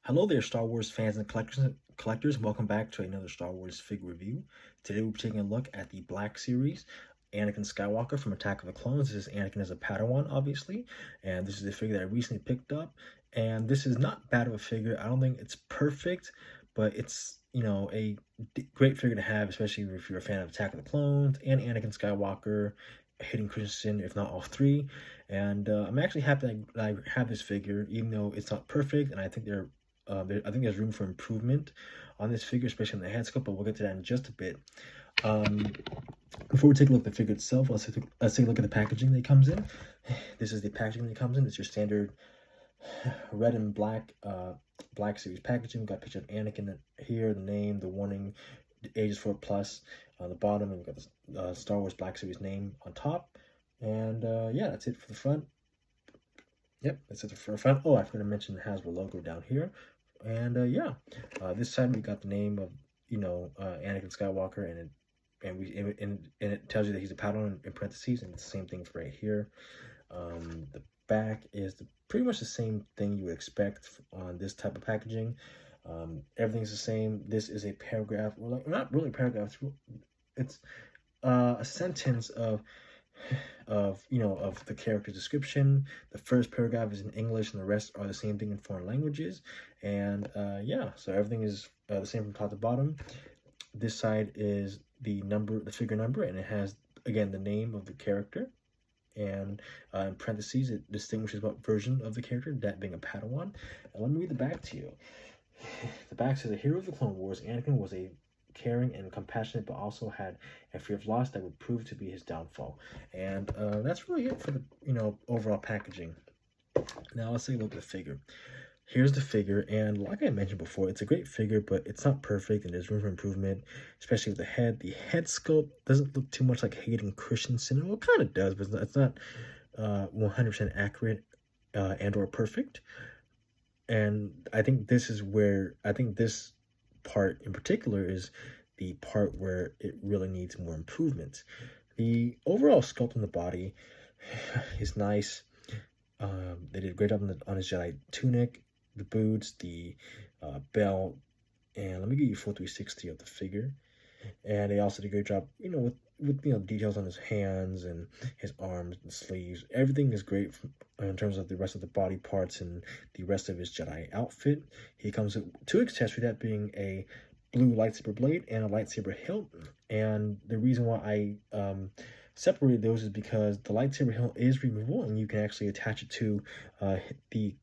Hello there, Star Wars fans and collectors. Welcome back to another Star Wars figure review. Today we'll be taking a look at the Black Series, Anakin Skywalker from Attack of the Clones. This is Anakin as a Padawan, obviously, and this is a figure that I recently picked up. And this is not bad of a figure. I don't think it's perfect, but it's a great figure to have, especially if you're a fan of Attack of the Clones and Anakin Skywalker, Hayden Christensen, if not all three. And I'm actually happy that I have this figure, even though it's not perfect, and I think I think there's room for improvement on this figure, especially on the head sculpt, but we'll get to that in just a bit. Um, Before we take a look at the figure itself, let's take a look at the packaging that it comes in. This is the packaging that it comes in. It's your standard red and black series packaging. We've got a picture of Anakin here, the name, the warning, ages 4+ on the bottom, and we've got the Star Wars Black Series name on top. And yeah, that's it for the front. Yep, that's it for the front. Oh, I forgot to mention the Hasbro logo down here. And yeah, this side we got the name of Anakin Skywalker, and it tells you that he's a Padawan in parentheses, and it's the same thing for right here. The back is pretty much the same thing you would expect on this type of packaging. Everything's the same. This is a paragraph, well, not really a paragraph. It's a sentence of the character description. The first paragraph is in English, and the rest are the same thing in foreign languages. And yeah, so everything is the same from top to bottom. This side is the figure number, and it has again the name of the character, and in parentheses it distinguishes what version of the character, that being a Padawan. And let me read the back to you. The back says, the hero of the Clone Wars, Anakin was a caring and compassionate, but also had a fear of loss that would prove to be his downfall. And that's really it for the overall packaging. Now let's take a look at the figure. Here's the figure, and like I mentioned before, it's a great figure, but it's not perfect, and there's room for improvement, especially with the head. The head sculpt doesn't look too much like Hayden Christensen. Well, it kind of does, but it's not 100% accurate and or perfect. And I think this part in particular is the part where it really needs more improvement. The overall sculpt on the body is nice. They did a great job on his Jedi tunic, the boots, the belt, and let me give you a full 360 of the figure. And they also did a great job, with details on his hands and his arms and sleeves. Everything is great in terms of the rest of the body parts and the rest of his Jedi outfit. He comes with two accessories, that being a blue lightsaber blade and a lightsaber hilt. And the reason why I separated those is because the lightsaber hilt is removable, and you can actually attach it to the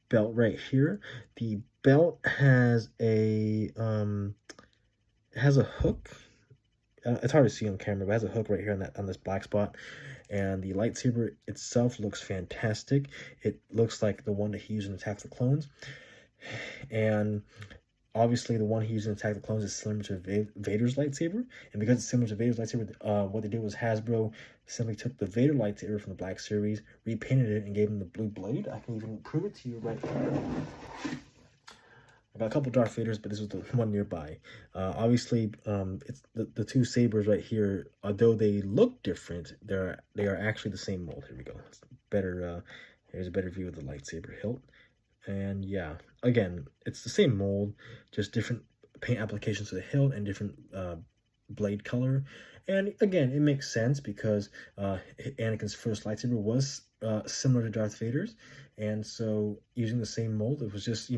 belt right here. The belt has a hook. It's hard to see on camera, but it has a hook right here on this black spot. And the lightsaber itself looks fantastic. It looks like the one that he used in Attack of the Clones. And obviously the one he used in Attack of the Clones is similar to Vader's lightsaber. And because it's similar to Vader's lightsaber, what they did was Hasbro simply took the Vader lightsaber from the Black Series, repainted it, and gave him the blue blade. I can even prove it to you right here. I got a couple Darth Vaders, but this was the one nearby. Obviously, it's the two sabers right here. Although they look different, they are actually the same mold. Here we go. It's better. Here's a better view of the lightsaber hilt. And yeah, again, it's the same mold, just different paint applications to the hilt and different blade color. And again, it makes sense because Anakin's first lightsaber was similar to Darth Vader's, and so using the same mold, it was just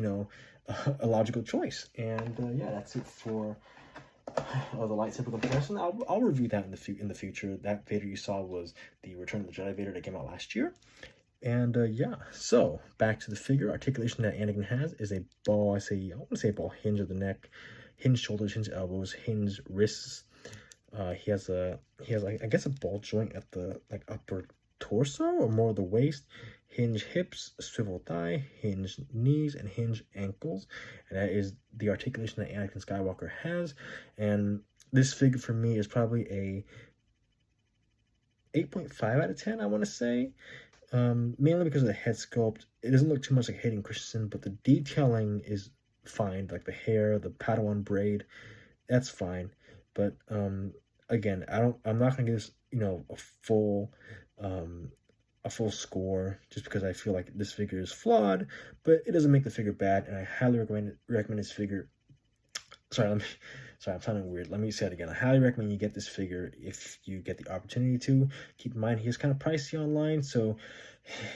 a logical choice. And yeah, that's it for the lightsaber comparison. I'll review that in the future. That Vader you saw was the Return of the Jedi Vader that came out last year. And yeah, so back to the figure. Articulation that Anakin has is a ball. I want to say ball hinge of the neck, hinge shoulders, hinge elbows, hinge wrists. He has like, I guess, a ball joint at the upper torso or more of the waist. Hinge hips, swivel thigh, hinge knees, and hinge ankles. And that is the articulation that Anakin Skywalker has. And this figure for me is probably a 8.5 out of 10, I want to say. Mainly because of the head sculpt. It doesn't look too much like Hayden Christensen, but the detailing is fine. Like the hair, the Padawan braid, that's fine. But again, I'm not gonna give this a full a full score just because I feel like this figure is flawed, but it doesn't make the figure bad, and I highly recommend this figure. Sorry, I'm sounding weird. Let me say it again. I highly recommend you get this figure if you get the opportunity to. Keep in mind, he is kind of pricey online, so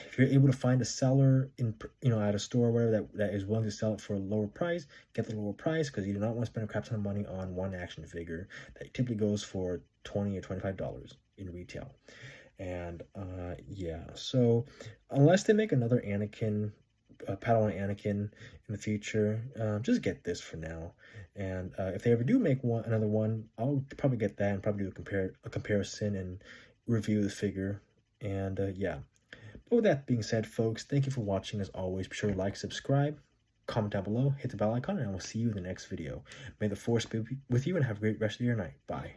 if you're able to find a seller at a store or whatever that is willing to sell it for a lower price, get the lower price, because you do not want to spend a crap ton of money on one action figure that typically goes for $20 or $25 in retail. And yeah, so unless they make another Anakin, Padawan Anakin in the future, just get this for now. And if they ever do make another one, I'll probably get that and probably do a comparison and review the figure. And yeah. But with that being said, folks, thank you for watching. As always, be sure to like, subscribe, comment down below, hit the bell icon, and I will see you in the next video. May the force be with you, and have a great rest of your night. Bye.